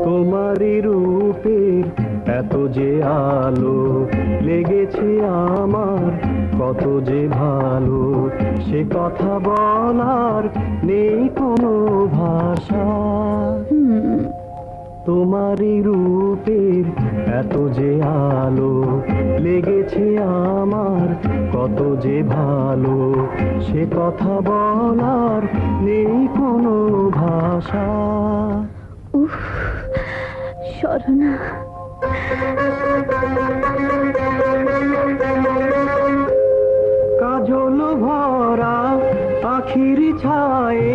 তোমারই রূপের এত যে আলো লেগেছে আমার, কত যে ভালো সে কথা বলার নেই কোনো ভাষা। তোমারই রূপের এত যে আলো লেগেছে আমার, কত যে ভালো সে কথা বলার নেই কোনো ভাষা। উফ, শরণা। কাজল ভরা আখির ছায়ে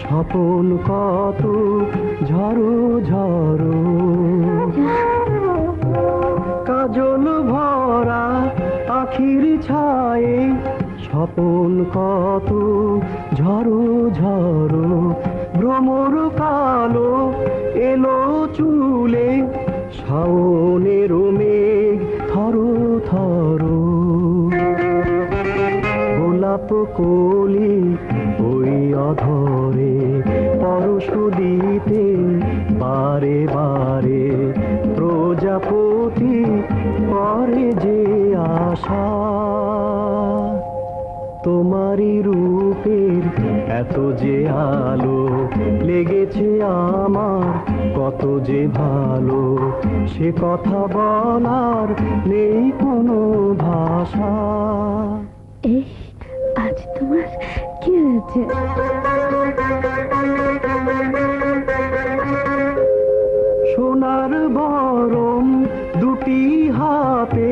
স্বপন কত ঝরো ঝরো। কাজল ভরা আখির ছায়ে স্বপন কত ঝরো ঝরো। ভ্রমর কালো এলো চুলে শাওনের মেঘ থরো থরো। গোলাপ কলি ওই অধরে পরশ দিতে বারে বারে, প্রজাপতি করে যে আশা। তোমারই রূপের এত যে আলো লেগেছে আমার, কত যে ভালো সে কথা বলার নেই কোনো ভাষা। এই আজ তোমার কি হয়েছে? সোনার বরম দুটি হাতে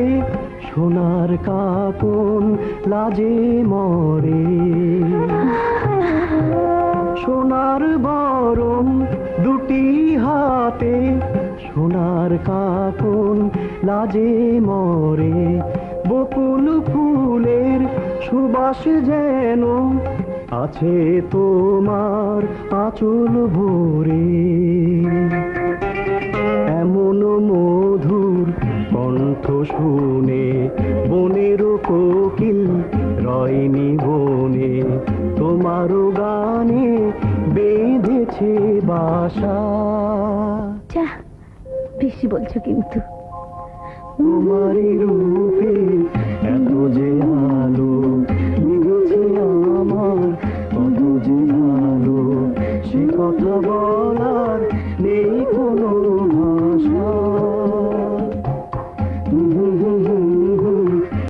সোনার কাকন লাজে মরে। সোনার বরম দুটি হাতে সোনার কাকন লাজে মরে। বকুল ফুলের সুবাস যেন আছে তোমার আঁচল ভরে। এমন মধুর কণ্ঠ শুনে বনের কোকিল রয়নি বনে, তোমারও গানে বেঁধেছে বাসা। যা, বেশি বলছো কিন্তু। তোমারই রূপে এত যে